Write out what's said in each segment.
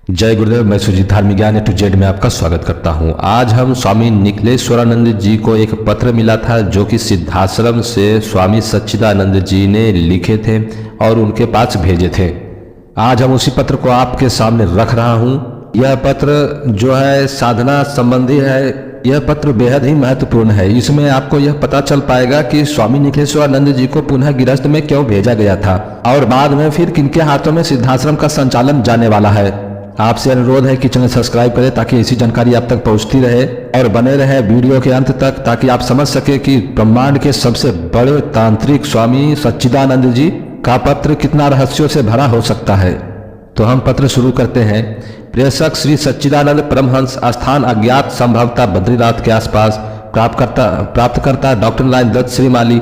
जय गुरुदेव। मैं सुजीत धार्मिक ज्ञान A to Z में आपका स्वागत करता हूं। आज हम स्वामी निखिलेश्वरानंद जी को एक पत्र मिला था जो कि सिद्धाश्रम से स्वामी सच्चिदानंद जी ने लिखे थे और उनके पास भेजे थे। आज हम उसी पत्र को आपके सामने रख रहा हूं। यह पत्र जो है साधना संबंधी है। यह पत्र बेहद ही महत्वपूर्ण है। इसमें आपको यह पता चल पाएगा कि स्वामी निखिलेश्वरानंद जी को पुनः गिरस्थ में क्यों भेजा गया था और बाद में फिर किनके हाथों में सिद्धाश्रम का संचालन जाने वाला है। आपसे अनुरोध है कि चैनल सब्सक्राइब करें ताकि ऐसी जानकारी आप तक पहुंचती रहे और बने रहे वीडियो के अंत तक, ताकि आप समझ सके कि ब्रह्मांड के सबसे बड़े तांत्रिक स्वामी सच्चिदानंद जी का पत्र कितना रहस्यों से भरा हो सकता है। तो हम पत्र शुरू करते हैं। प्रेषक श्री सच्चिदानंद परमहंस, स्थान अज्ञात, संभवतः बद्रीनाथ के आसपास। प्राप्तकर्ता डॉक्टर लाइन दत्त श्रीमाली।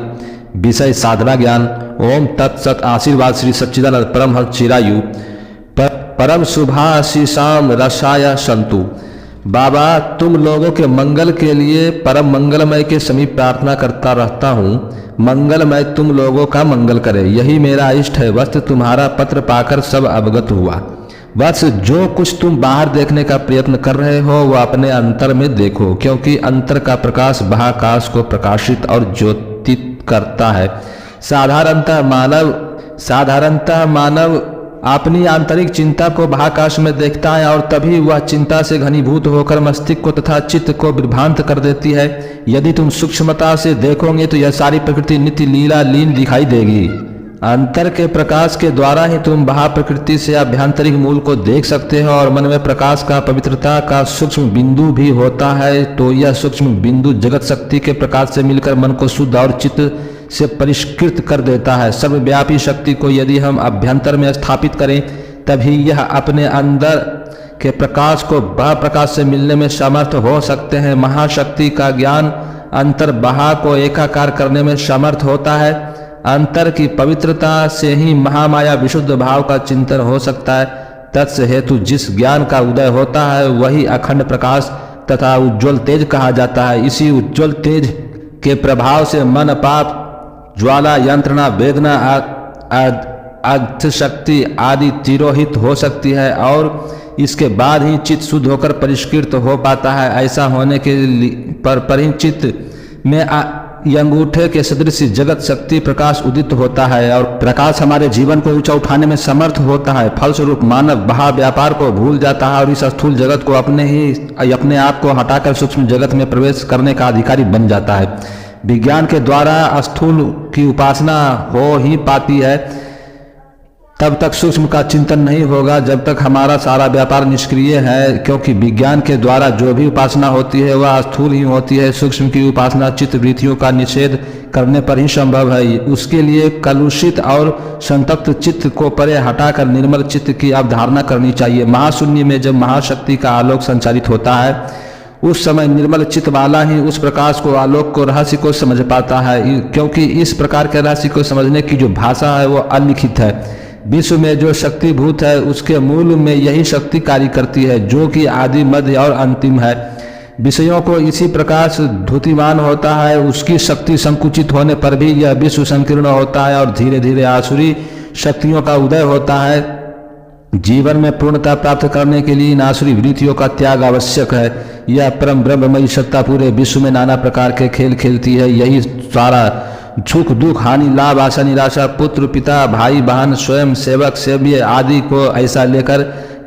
विषय साधना ज्ञान। ओम तत्सत। आशीर्वाद श्री सच्चिदानंद परमहंस चिरायु परम शुभाशीषाम रसाया संतु। बाबा, तुम लोगों के मंगल के लिए परम मंगलमय के समीप प्रार्थना करता रहता हूँ। मंगलमय तुम लोगों का मंगल करे, यही मेरा इष्ट है। वस्त तुम्हारा पत्र पाकर सब अवगत हुआ। बस जो कुछ तुम बाहर देखने का प्रयत्न कर रहे हो वह अपने अंतर में देखो, क्योंकि अंतर का प्रकाश महाकाश को प्रकाशित और ज्योतित करता है। साधारणतः मानव अपनी आंतरिक चिंता को महाकाश में देखता है और तभी वह चिंता से घनीभूत होकर मस्तिष्क को तथा चित्त को विभ्रांत कर देती है। यदि तुम सूक्ष्मता से देखोगे तो यह सारी प्रकृति नित्य लीला लीन दिखाई देगी। अंतर के प्रकाश के द्वारा ही तुम बाह्य प्रकृति से आभ्यंतरिक मूल को देख सकते हो और मन में प्रकाश का पवित्रता का सूक्ष्म बिंदु भी होता है। तो यह सूक्ष्म बिंदु जगत शक्ति के प्रकाश से मिलकर मन को शुद्ध और चित्त से परिष्कृत कर देता है। सर्वव्यापी शक्ति को यदि हम अभ्यंतर में स्थापित करें तभी यह अपने अंदर के प्रकाश को बाह्य प्रकाश से मिलने में समर्थ हो सकते हैं। महाशक्ति का ज्ञान अंतर बाह्य को एकाकार करने में समर्थ होता है। अंतर की पवित्रता से ही महामाया विशुद्ध भाव का चिंतन हो सकता है। तत्स हेतु जिस ज्ञान का उदय होता है वही अखंड प्रकाश तथा उज्ज्वल तेज कहा जाता है। इसी उज्ज्वल तेज के प्रभाव से मन, पाप, ज्वाला, यंत्रणा, वेदना, अर्थ शक्ति आदि तिरोहित हो सकती है और इसके बाद ही चित्त शुद्ध होकर परिष्कृत हो पाता है। ऐसा होने के पर ही चित्त में अंगूठे के सदृश जगत शक्ति प्रकाश उदित होता है और प्रकाश हमारे जीवन को ऊंचा उठाने में समर्थ होता है। फलस्वरूप मानव बाह्य व्यापार को भूल जाता है और इस स्थूल जगत को अपने आप को हटाकर सूक्ष्म जगत में प्रवेश करने का अधिकारी बन जाता है। विज्ञान के द्वारा स्थूल की उपासना हो ही पाती है। तब तक सूक्ष्म का चिंतन नहीं होगा जब तक हमारा सारा व्यापार निष्क्रिय है, क्योंकि विज्ञान के द्वारा जो भी उपासना होती है वह स्थूल ही होती है। सूक्ष्म की उपासना चित्त वृत्तियों का निषेध करने पर ही संभव है। उसके लिए कलुषित और संतप्त चित्त को परे हटाकर निर्मल चित्त की अवधारणा करनी चाहिए। महाशून्य में जब महाशक्ति का आलोक संचारित होता है उस समय निर्मल चित्त वाला ही उस प्रकाश को, आलोक को, रहस्य को समझ पाता है, क्योंकि इस प्रकार के रहस्य को समझने की जो भाषा है वो अलिखित है। विश्व में जो शक्तिभूत है उसके मूल में यही शक्ति कार्य करती है जो कि आदि, मध्य और अंतिम है। विषयों को इसी प्रकाश धूतिमान होता है। उसकी शक्ति संकुचित होने पर भी यह विश्व संकीर्ण होता है और धीरे धीरे आसुरी शक्तियों का उदय होता है। जीवन में पूर्णता प्राप्त करने के लिए इन आसुरी वृत्तियों का त्याग आवश्यक है। यह परम ब्रह्ममयी सत्ता पूरे विश्व में नाना प्रकार के खेल खेलती है। यही सारा सुख, दुख, हानि, लाभ, आशा, निराशा, पुत्र, पिता, भाई, बहन, स्वयं सेवक, सेव्य आदि को ऐसा लेकर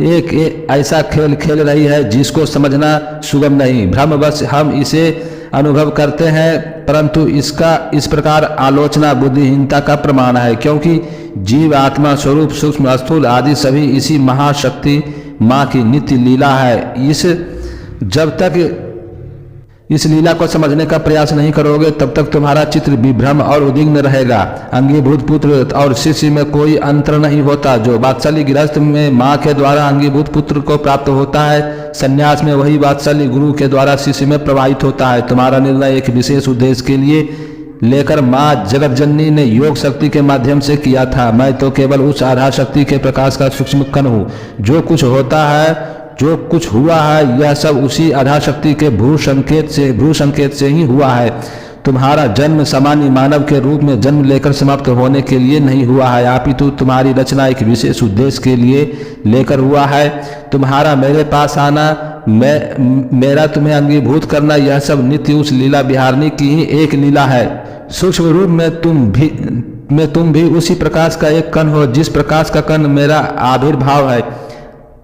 एक ऐसा खेल खेल रही है जिसको समझना सुगम नहीं। भ्रमवश हम इसे अनुभव करते हैं, परंतु इसका इस प्रकार आलोचना बुद्धिहीनता का प्रमाण है, क्योंकि जीव, आत्मा, स्वरूप, सूक्ष्म, स्थूल आदि सभी इसी महाशक्ति माँ की नित्य लीला है। जब तक इस लीला को समझने का प्रयास नहीं करोगे तब तक तुम्हारा चित्र विभ्रम और उद्विग्न रहेगा। अंगीभूत पुत्र और शिष्य में कोई अंतर नहीं होता। जो वात्सल्य गृहस्थ में माँ के द्वारा अंगीभूत पुत्र को प्राप्त होता है, संन्यास में वही वात्सल्य गुरु के द्वारा शिष्य में प्रवाहित होता है। तुम्हारा निर्णय एक विशेष उद्देश्य के लिए लेकर माँ जगत जननी ने योग शक्ति के माध्यम से किया था। मैं तो केवल उस आधार शक्ति के प्रकाश का सूक्ष्म कण हूँ। जो कुछ होता है, जो कुछ हुआ है, यह सब उसी आधार शक्ति के भ्रू संकेत से ही हुआ है। तुम्हारा जन्म सामान्य मानव के रूप में जन्म लेकर समाप्त होने के लिए नहीं हुआ है, अपितु तुम्हारी रचना एक विशेष उद्देश्य के लिए लेकर हुआ है। तुम्हारा मेरे पास आना, मेरा तुम्हें अंगीभूत करना, यह सब नित्य उस लीला विहारिणी की ही एक लीला है। सूक्ष्म रूप में तुम भी उसी प्रकाश का एक कण हो जिस प्रकाश का कण मेरा आविर्भाव है,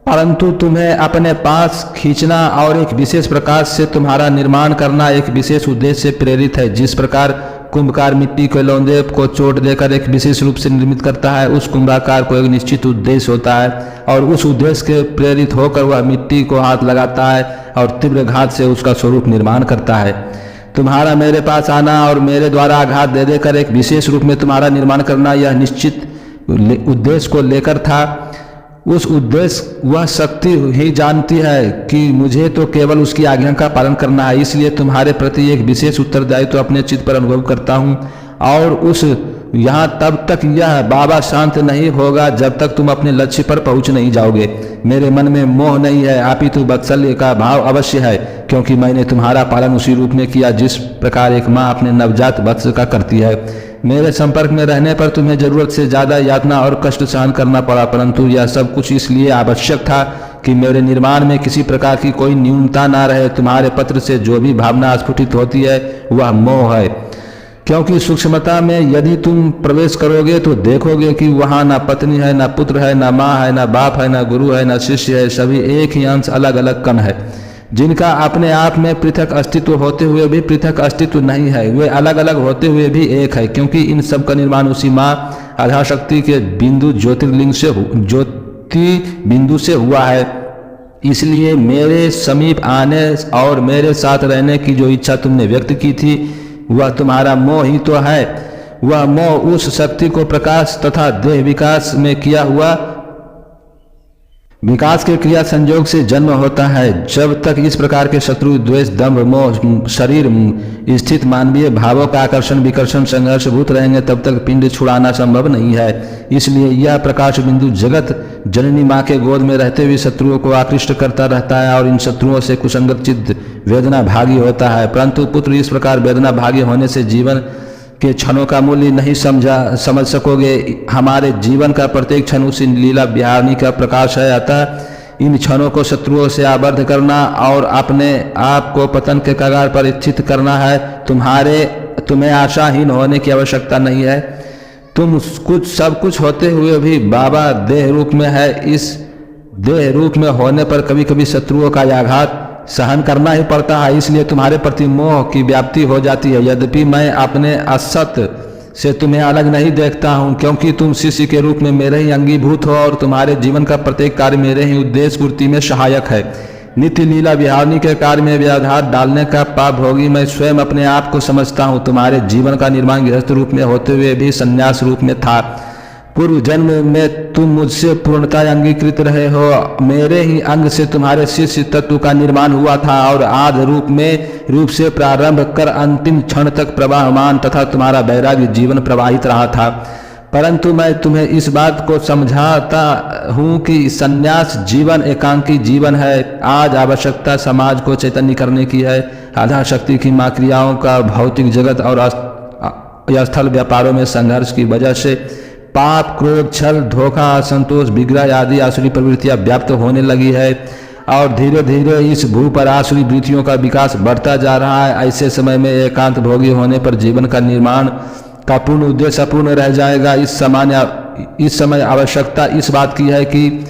परंतु तुम्हें अपने पास खींचना और एक विशेष प्रकाश से तुम्हारा निर्माण करना एक विशेष उद्देश्य से प्रेरित है। जिस प्रकार कुंभकार मिट्टी के लौंदे को चोट देकर एक विशेष रूप से निर्मित करता है, उस कुंभाकार को एक निश्चित उद्देश्य होता है और उस उद्देश्य के प्रेरित होकर वह मिट्टी को हाथ लगाता है और तीव्र घात से उसका स्वरूप निर्माण करता है। तुम्हारा मेरे पास आना और मेरे द्वारा आघात दे देकर एक विशेष रूप में तुम्हारा निर्माण करना यह निश्चित उद्देश्य को लेकर था। उस उद्देश्य वह शक्ति ही जानती है कि मुझे तो केवल उसकी आज्ञा का पालन करना है, इसलिए तुम्हारे प्रति एक विशेष उत्तरदायित्व अपने चित्त पर अनुभव करता हूँ। और उस यहाँ तब तक यह बाबा शांत नहीं होगा जब तक तुम अपने लक्ष्य पर पहुँच नहीं जाओगे। मेरे मन में मोह नहीं है, अपितु वात्सल्य का भाव अवश्य है, क्योंकि मैंने तुम्हारा पालन उसी रूप में किया जिस प्रकार एक माँ अपने नवजात वत्स का करती है। मेरे संपर्क में रहने पर तुम्हें जरूरत से ज्यादा यातना और कष्ट सहन करना पड़ा, परंतु यह सब कुछ इसलिए आवश्यक था कि मेरे निर्माण में किसी प्रकार की कोई न्यूनता ना रहे। तुम्हारे पत्र से जो भी भावना स्फुटित होती है वह मोह है, क्योंकि सूक्ष्मता में यदि तुम प्रवेश करोगे तो देखोगे कि वहाँ ना पत्नी है, ना पुत्र है, ना माँ है, ना बाप है, ना गुरु है, ना शिष्य है, सभी एक ही अंश अलग अलग कण है, जिनका अपने आप में पृथक अस्तित्व होते हुए भी पृथक अस्तित्व नहीं है। वे अलग अलग होते हुए भी एक है, क्योंकि इन सब का निर्माण उसी माँ आधाशक्ति के बिंदु ज्योति बिंदु से हुआ है। इसलिए मेरे समीप आने और मेरे साथ रहने की जो इच्छा तुमने व्यक्त की थी वह तुम्हारा मोह ही तो है। वह मोह उस शक्ति को प्रकाश तथा देह विकास में किया हुआ विकास के क्रिया संयोग से जन्म होता है। जब तक इस प्रकार के शत्रु द्वेष दंभ मोह शरीर स्थित मानवीय भावों का आकर्षण विकर्षण संघर्ष भूत रहेंगे तब तक पिंड छुड़ाना संभव नहीं है। इसलिए यह प्रकाश बिंदु जगत जननी माँ के गोद में रहते हुए शत्रुओं को आकृष्ट करता रहता है और इन शत्रुओं से कुसंगत चित्त वेदना भागी होता है। परंतु पुत्र इस प्रकार वेदना भागी होने से जीवन के क्षणों का मूल्य नहीं समझ सकोगे। हमारे जीवन का प्रत्येक क्षण उस लीला विहारिणी का प्रकाश है। अतः इन क्षणों को शत्रुओं से आबद्ध करना और अपने आप को पतन के कगार पर स्थित करना है। तुम्हें आशाहीन होने की आवश्यकता नहीं है। तुम सब कुछ होते हुए भी बाबा देह रूप में है। इस देह रूप में होने पर कभी कभी शत्रुओं का आघात सहन करना ही पड़ता है, इसलिए तुम्हारे प्रति मोह की व्याप्ति हो जाती है। यद्यपि मैं अपने असत से तुम्हें अलग नहीं देखता हूँ, क्योंकि तुम शिष्य के रूप में मेरे ही अंगीभूत हो और तुम्हारे जीवन का प्रत्येक कार्य मेरे ही उद्देश्य पूर्ति में सहायक है। नित्य लीला विहारिणी के कार्य में व्याघात डालने का पाप भोगी मैं स्वयं अपने आप को समझता हूँ। तुम्हारे जीवन का निर्माण गृहस्थ रूप में होते हुए भी संन्यास रूप में था। पूर्व जन्म में तुम मुझसे पूर्णता अंगीकृत रहे हो। मेरे ही अंग से तुम्हारे शिष्य तत्व का निर्माण हुआ था और आदि रूप से प्रारंभ कर अंतिम क्षण तक प्रवाहमान तथा तुम्हारा वैराग्य जीवन प्रवाहित रहा था। परंतु मैं तुम्हें इस बात को समझाता हूँ कि संन्यास जीवन एकांकी जीवन है। आज आवश्यकता समाज को चैतन्य करने की है। आधा शक्ति की माँ क्रियाओं का भौतिक जगत और स्थल व्यापारों में संघर्ष की वजह से पाप क्रोध छल धोखा असंतोष विग्रह आदि आसुरी प्रवृत्तियां व्याप्त होने लगी है और धीरे धीरे इस भू पर आसुरी वृत्तियों का विकास बढ़ता जा रहा है। ऐसे समय में एकांत भोगी होने पर जीवन का निर्माण का पूर्ण उद्देश्य अपूर्ण रह जाएगा। इस समय आवश्यकता इस बात की है कि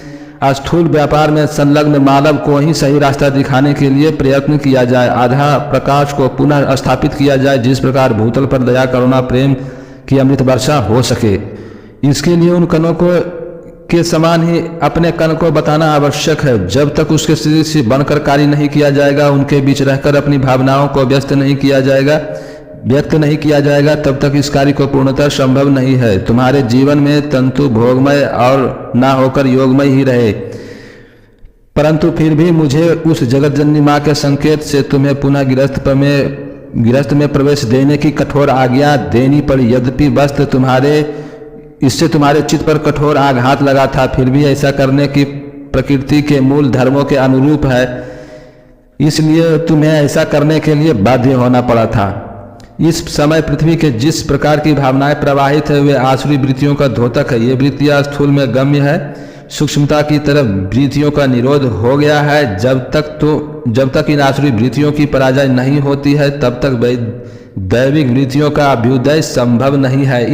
स्थूल व्यापार में संलग्न मानव को ही सही रास्ता दिखाने के लिए प्रयत्न किया जाए। आधा प्रकाश को पुनः स्थापित किया जाए, जिस प्रकार भूतल पर दया करुणा प्रेम की अमृत वर्षा हो सके। इसके लिए उन कणों को के समान ही अपने कण को बताना आवश्यक है। जब तक उसके शरीर से बनकर कार्य नहीं किया जाएगा, उनके बीच रहकर अपनी भावनाओं को व्यक्त नहीं किया जाएगा, तब तक इस कार्य को पूर्णतः संभव नहीं है। तुम्हारे जीवन में तंतु भोगमय और ना होकर योगमय ही रहे, परंतु फिर भी मुझे उस जगत जननी माँ के संकेत से तुम्हें पुनः गृहस्थ में प्रवेश देने की कठोर आज्ञा देनी पड़ी। यद्यपि वस्तु इससे तुम्हारे चित्त पर कठोर आघात लगा था, फिर भी ऐसा करने की प्रकृति के मूल धर्मों के अनुरूप है, इसलिए तुम्हें ऐसा करने के लिए बाध्य होना पड़ा था। इस समय पृथ्वी के जिस प्रकार की भावनाएं प्रवाहित है वे आसुरी वृत्तियों का द्योतक है। ये वृत्तियां स्थूल में गम्य है, सूक्ष्मता की तरफ वृत्तियों का निरोध हो गया है। जब तक इन आसुरी वृत्तियों की पराजय नहीं होती है तब तक दैविक वृत्तियों का अभ्युदय संभव नहीं है।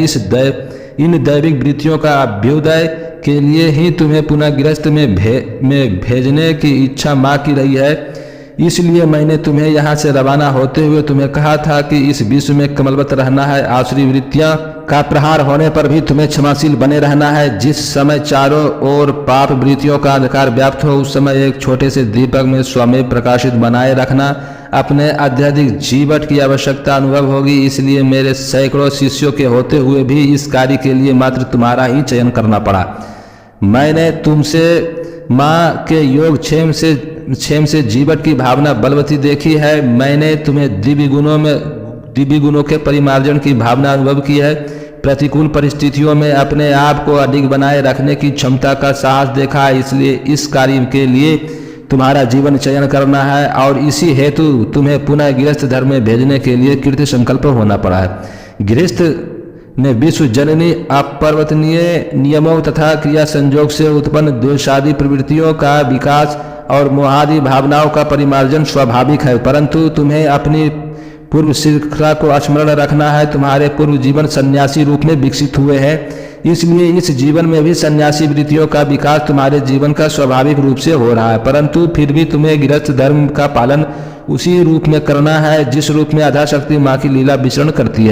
इन दैविक वृत्तियों का अभ्युदय के लिए ही तुम्हें पुनः गृहस्थ में भेजने की इच्छा माँ की रही है। इसलिए मैंने तुम्हें यहाँ से रवाना होते हुए तुम्हें कहा था कि इस विश्व में कमलवत रहना है। आसुरी वृत्तियाँ का प्रहार होने पर भी तुम्हें क्षमाशील बने रहना है। जिस समय चारों ओर पाप वृत्तियों का अंधकार व्याप्त हो उस समय एक छोटे से दीपक में स्वमेव प्रकाशित बनाए रखना। अपने अत्यधिक जीवट की आवश्यकता अनुभव होगी, इसलिए मेरे सैकड़ों शिष्यों के होते हुए भी इस कार्य के लिए मात्र तुम्हारा ही चयन करना पड़ा। मैंने तुमसे माँ के योग क्षेम से जीवट की भावना बलवती देखी है। मैंने तुम्हें दिव्य गुणों के परिमार्जन की भावना अनुभव की है। प्रतिकूल परिस्थितियों में अपने आप को अडिग बनाए रखने की क्षमता का साहस देखा है। इसलिए इस कार्य के लिए तुम्हारा जीवन चयन करना है और इसी हेतु तुम्हें पुनः गृहस्थ धर्म में भेजने के लिए कृत संकल्प होना पड़ा है। गृहस्थ ने विश्व जननी अपरिवर्तनीय नियमों तथा क्रिया संयोग से उत्पन्न द्वेषादि प्रवृत्तियों का विकास और मोहादि भावनाओं का परिमार्जन स्वाभाविक है, परंतु तुम्हें अपनी पूर्व श्रृंखला को स्मरण रखना है। तुम्हारे पूर्व जीवन सन्यासी रूप में विकसित हुए हैं, इसलिए इस जीवन में भी सन्यासी वृत्तियों का विकास तुम्हारे जीवन का स्वाभाविक रूप से हो रहा है, परंतु फिर भी तुम्हें गृहस्थ धर्म का पालन उसी रूप में करना है जिस रूप में आधाशक्ति माँ की लीला विचरण करती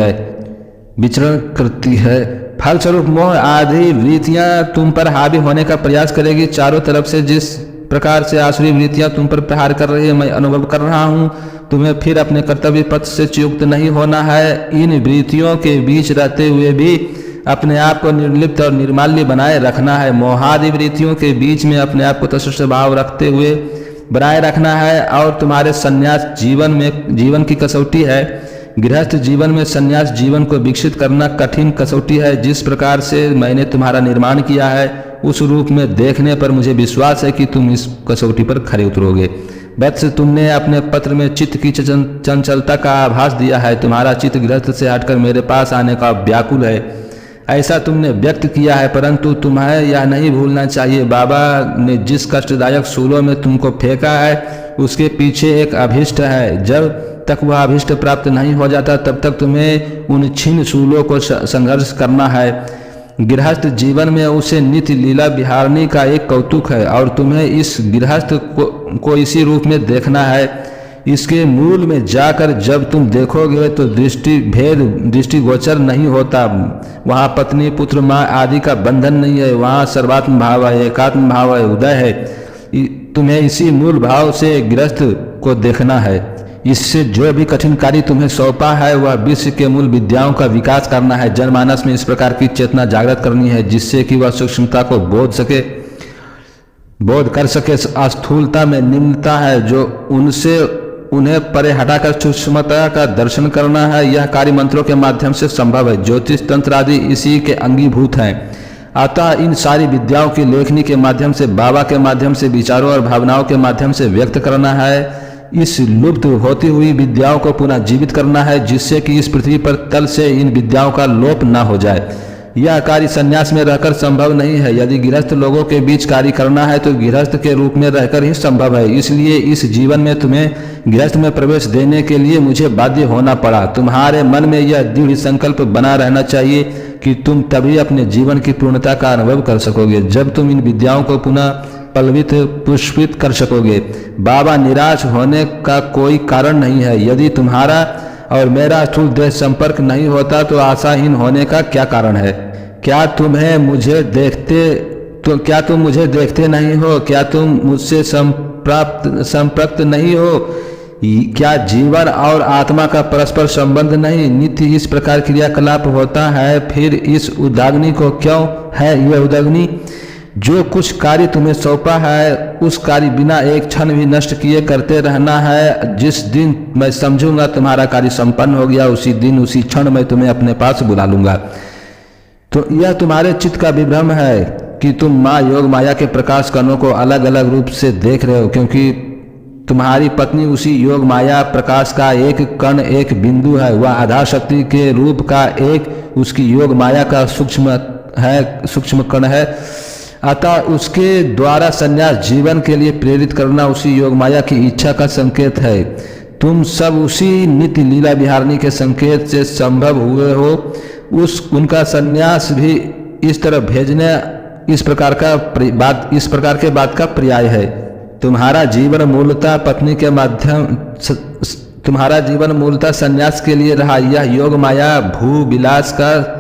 है। फलस्वरूप मोह आदि वृत्तियां तुम पर हावी होने का प्रयास करेगी। चारों तरफ से जिस प्रकार से आसुरी वृत्तियां तुम पर प्रहार कर रही है मैं अनुभव कर रहा हूँ। तुम्हें फिर अपने कर्तव्य पथ से च्युत नहीं होना है। इन वृत्तियों के बीच रहते हुए भी अपने आप को निर्लिप्त और निर्माल्य बनाए रखना है। मोहादि वृत्तियों के बीच में अपने आप को तटस्थ भाव रखते हुए बनाए रखना है। और तुम्हारे संन्यास जीवन की कसौटी है। गृहस्थ जीवन में संन्यास जीवन को विकसित करना कठिन कसौटी है। जिस प्रकार से मैंने तुम्हारा निर्माण किया है उस रूप में देखने पर मुझे विश्वास है कि तुम इस कसौटी पर खरे उतरोगे। वत्स, तुमने अपने पत्र में चित्त की चंचलता का आभास दिया है। तुम्हारा चित्त गृहस्थ से हटकर मेरे पास आने का व्याकुल है, ऐसा तुमने व्यक्त किया है, परंतु तुम्हें यह नहीं भूलना चाहिए बाबा ने जिस कष्टदायक सूलों में तुमको फेंका है उसके पीछे एक अभिष्ट है। जब तक वह अभिष्ट प्राप्त नहीं हो जाता तब तक तुम्हें उन छीन सूलों को संघर्ष करना है। गृहस्थ जीवन में उसे नित्य लीला विहारनी का एक कौतुक है और तुम्हें इस गृहस्थ को इसी रूप में देखना है। इसके मूल में जाकर जब तुम देखोगे तो दृष्टिगोचर नहीं होता। वहाँ पत्नी पुत्र माँ आदि का बंधन नहीं है, वहाँ सर्वात्म भाव है, एकात्म भाव है, उदय है। तुम्हें इसी मूल भाव से गृहस्थ को देखना है। इससे जो भी कठिन कार्य तुम्हें सौंपा है वह विश्व के मूल विद्याओं का विकास करना है। जनमानस में इस प्रकार की चेतना जागृत करनी है जिससे कि वह सूक्ष्मता को बोध कर सके। स्थूलता में निम्नता है जो उन्हें परे हटाकर सूक्ष्मता का दर्शन करना है। यह कार्य मंत्रों के माध्यम से संभव है। ज्योतिष तंत्र आदि इसी के अंगीभूत हैं। अतः इन सारी विद्याओं की लेखनी के माध्यम से, बाबा के माध्यम से, विचारों और भावनाओं के माध्यम से व्यक्त करना है। इस लुप्त होती हुई विद्याओं को पुनः जीवित करना है जिससे कि इस पृथ्वी पर तल से इन विद्याओं का लोप न हो जाए। यह कार्य संन्यास में रहकर संभव नहीं है। यदि गृहस्थ लोगों के बीच कार्य करना है तो गृहस्थ के रूप में रहकर ही संभव है। इसलिए इस जीवन में तुम्हें गृहस्थ में प्रवेश देने के लिए मुझे बाध्य होना पड़ा। तुम्हारे मन में यह दृढ़ संकल्प बना रहना चाहिए कि तुम तभी अपने जीवन की पूर्णता का अनुभव कर सकोगे जब तुम इन विद्याओं को पुनः पल्लवित पुष्पित कर सकोगे। बाबा, निराश होने का कोई कारण नहीं है। यदि तुम्हारा और मेरा स्थूल देह संपर्क नहीं होता तो आशाहीन होने का क्या कारण है? क्या तुम मुझे देखते नहीं हो? क्या तुम मुझसे संपृक्त नहीं हो? क्या जीवन और आत्मा का परस्पर संबंध नहीं नित्य इस प्रकार क्रियाकलाप होता है? फिर इस उद्याग्नि को क्यों है यह उद्याग्नि? जो कुछ कार्य तुम्हें सौंपा है उस कार्य बिना एक क्षण भी नष्ट किए करते रहना है। जिस दिन मैं समझूंगा तुम्हारा कार्य संपन्न हो गया उसी दिन उसी क्षण मैं तुम्हें अपने पास बुला लूंगा। तो यह तुम्हारे चित्त का विभ्रम है कि तुम माँ योग माया के प्रकाश कणों को अलग अलग रूप से देख रहे हो, क्योंकि तुम्हारी पत्नी उसी योग माया प्रकाश का एक कण, एक बिंदु है। वह आधा शक्ति के रूप का एक उसकी योग माया का सूक्ष्म कण है। अतः उसके द्वारा संन्यास जीवन के लिए प्रेरित करना उसी योग माया की इच्छा का संकेत है। तुम सब उसी नित्य लीला विहारिणी के संकेत से संभव हुए हो। उनका संन्यास भी इस तरह भेजने इस प्रकार के बात का पर्याय है। तुम्हारा जीवन मूलतः संन्यास के लिए रहा। यह योग माया भू विलास का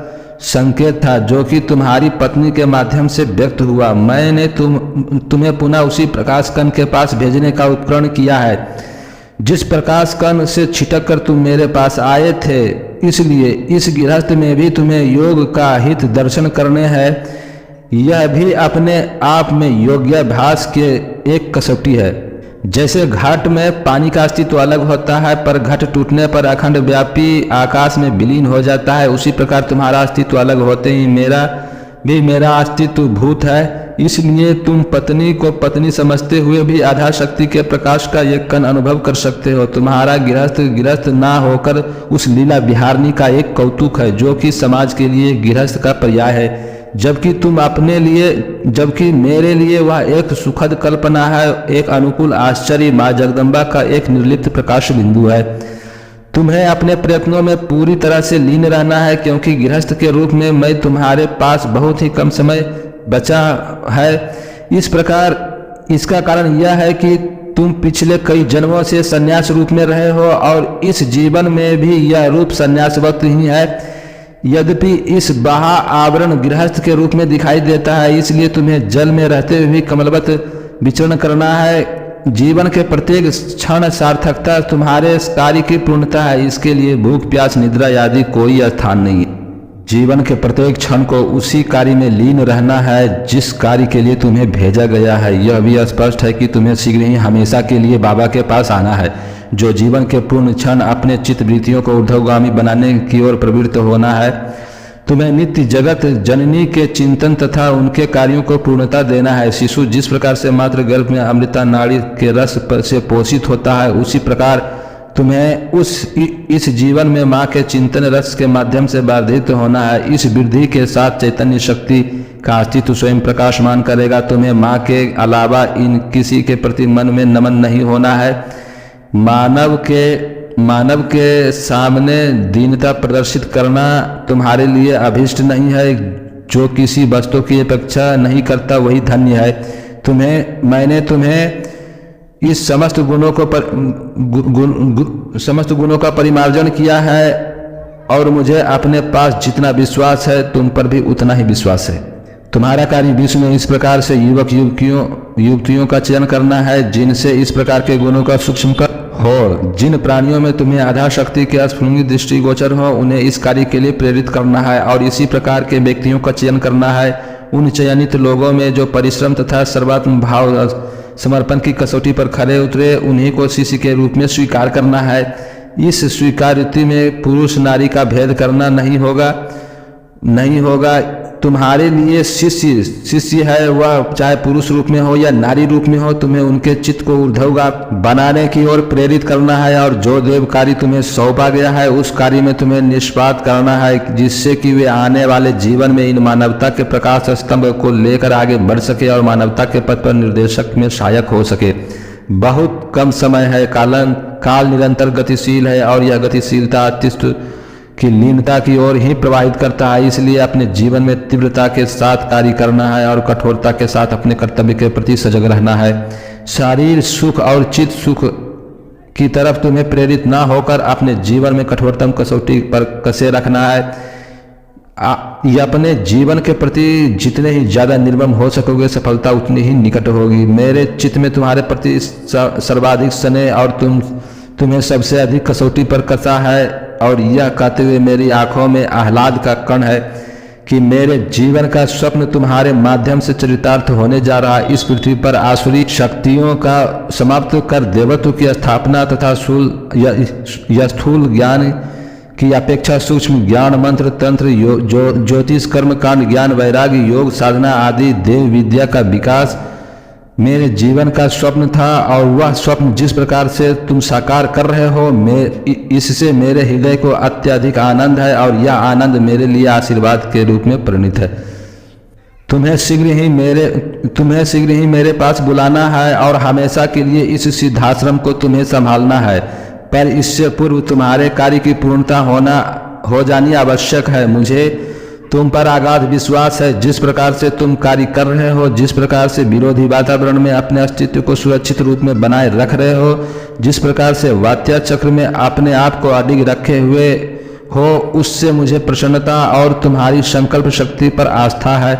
संकेत था जो कि तुम्हारी पत्नी के माध्यम से व्यक्त हुआ। मैंने तुम्हें पुनः उसी प्रकाश कण के पास भेजने का उपकरण किया है जिस प्रकाश कण से छिटक कर तुम मेरे पास आए थे। इसलिए इस गृहस्थ में भी तुम्हें योग का हित दर्शन करने हैं। यह भी अपने आप में योगाभ्यास के एक कसौटी है। जैसे घट में पानी का अस्तित्व अलग होता है पर घट टूटने पर अखंड व्यापी आकाश में विलीन हो जाता है, उसी प्रकार तुम्हारा अस्तित्व अलग होते ही मेरा अस्तित्व भूत है। इसलिए तुम पत्नी को पत्नी समझते हुए भी आधा शक्ति के प्रकाश का एक कण अनुभव कर सकते हो। तुम्हारा गृहस्थ ना होकर उस लीला विहारिणी का एक कौतुक है जो कि समाज के लिए गृहस्थ का पर्याय है, जबकि मेरे लिए वह एक सुखद कल्पना है, एक अनुकूल आश्चर्य, माँ जगदम्बा का एक निर्लिप्त प्रकाश बिंदु है। तुम्हें अपने प्रयत्नों में पूरी तरह से लीन रहना है क्योंकि गृहस्थ के रूप में मैं तुम्हारे पास बहुत ही कम समय बचा है। इसका कारण यह है कि तुम पिछले कई जन्मों से संन्यास रूप में रहे हो और इस जीवन में भी यह रूप संन्यासवत ही है। यद्यपि इस बाह्य आवरण गृहस्थ के रूप में दिखाई देता है, इसलिए तुम्हें जल में रहते हुए भी कमलवत विचरण करना है। जीवन के प्रत्येक क्षण सार्थकता तुम्हारे कार्य की पूर्णता है। इसके लिए भूख प्यास निद्रा आदि कोई स्थान नहीं है। जीवन के प्रत्येक क्षण को उसी कार्य में लीन रहना है जिस कार्य के लिए तुम्हें भेजा गया है। यह भी स्पष्ट है कि तुम्हें शीघ्र ही हमेशा के लिए बाबा के पास आना है, जो जीवन के पूर्ण क्षण अपने चित्त वृत्तियों को ऊर्ध्वगामी बनाने की ओर प्रवृत्त होना है। तुम्हें नित्य जगत जननी के चिंतन तथा उनके कार्यों को पूर्णता देना है। शिशु जिस प्रकार से मात्र गर्भ में अमृता नाड़ी के रस से पोषित होता है, उसी प्रकार तुम्हें इस जीवन में माँ के चिंतन रस के माध्यम से बाधित होना है। इस वृद्धि के साथ चैतन्य शक्ति का अस्तित्व स्वयं प्रकाशमान करेगा। तुम्हें माँ के अलावा इन किसी के प्रति मन में नमन नहीं होना है। मानव के सामने दीनता प्रदर्शित करना तुम्हारे लिए अभिष्ट नहीं है। जो किसी वस्तु की अपेक्षा नहीं करता वही धन्य है। मैंने तुम्हें इस समस्त गुणों का परिमार्जन किया है और मुझे अपने पास जितना विश्वास है तुम पर भी उतना ही विश्वास है। तुम्हारा कार्य विश्व में इस प्रकार से युवतियों का चयन करना है जिनसे इस प्रकार के गुणों का सूक्ष्म हो। जिन प्राणियों में तुम्हें आधा शक्ति के स्फुलिंग दृष्टिगोचर हो उन्हें इस कार्य के लिए प्रेरित करना है और इसी प्रकार के व्यक्तियों का चयन करना है। उन चयनित लोगों में जो परिश्रम तथा सर्वात्म भाव समर्पण की कसौटी पर खड़े उतरे उन्हीं को शिष्य के रूप में स्वीकार करना है। इस स्वीकार्यता में पुरुष नारी का भेद करना नहीं होगा। तुम्हारे लिए शिष्य है, वह चाहे पुरुष रूप में हो या नारी रूप में हो, तुम्हें उनके चित्त को ऊर्ध्वगा बनाने की ओर प्रेरित करना है और जो देव कार्य तुम्हें सौंपा गया है उस कार्य में तुम्हें निष्पाद करना है, जिससे कि वे आने वाले जीवन में इन मानवता के प्रकाश स्तंभ को लेकर आगे बढ़ सके और मानवता के पथ पर निर्देशक में सहायक हो सके। बहुत कम समय है, काल निरंतर गतिशील है और यह गतिशीलता अस्तित्व की लीनता की ओर ही प्रवाहित करता है। इसलिए अपने जीवन में तीव्रता के साथ कार्य करना है और कठोरता के साथ अपने कर्तव्य के प्रति सजग रहना है। शारीर सुख और चित्त सुख की तरफ तुम्हें प्रेरित ना होकर अपने जीवन में कठोरतम कसौटी पर कसे रखना है। यह अपने जीवन के प्रति जितने ही ज्यादा निर्मम हो सकोगे सफलता उतनी ही निकट होगी। मेरे चित्त में तुम्हारे प्रति सर्वाधिक स्नेह और तुम्हें सबसे अधिक कसौटी पर कसा है और यह कहते हुए मेरी आंखों में आह्लाद का कण है कि मेरे जीवन का स्वप्न तुम्हारे माध्यम से चरितार्थ होने जा रहा है। इस पृथ्वी पर आसुरी शक्तियों का समाप्त कर देवत्व की स्थापना तथा स्थूल ज्ञान की अपेक्षा सूक्ष्म ज्ञान मंत्र तंत्र ज्योतिष कर्म कांड ज्ञान वैराग्य योग साधना आदि देव विद्या का विकास मेरे जीवन का स्वप्न था और वह स्वप्न जिस प्रकार से तुम साकार कर रहे हो इससे मेरे हृदय को अत्यधिक आनंद है और यह आनंद मेरे लिए आशीर्वाद के रूप में परिणित है। तुम्हें शीघ्र ही मेरे पास बुलाना है और हमेशा के लिए इस सिद्धाश्रम को तुम्हें संभालना है, पर इससे पूर्व तुम्हारे कार्य की पूर्णता हो जानी आवश्यक है। मुझे तुम पर अगाध विश्वास है। जिस प्रकार से तुम कार्य कर रहे हो, जिस प्रकार से विरोधी वातावरण में अपने अस्तित्व को सुरक्षित रूप में बनाए रख रहे हो, जिस प्रकार से वात्या चक्र में अपने आप को अडिग रखे हुए हो, उससे मुझे प्रसन्नता और तुम्हारी संकल्प शक्ति पर आस्था है।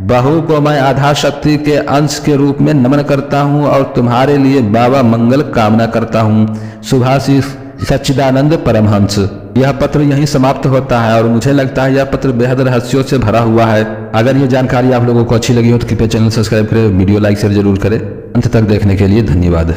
बहू को मैं आधा शक्ति के अंश के रूप में नमन करता हूँ और तुम्हारे लिए बाबा मंगल कामना करता हूँ। सुभाषी सच्चिदानंद परमहंस। यह पत्र यहीं समाप्त होता है और मुझे लगता है यह पत्र बेहद रहस्यों से भरा हुआ है। अगर ये जानकारी आप लोगों को अच्छी लगी हो तो कृपया चैनल सब्सक्राइब करें, वीडियो लाइक शेयर जरूर करें। अंत तक देखने के लिए धन्यवाद।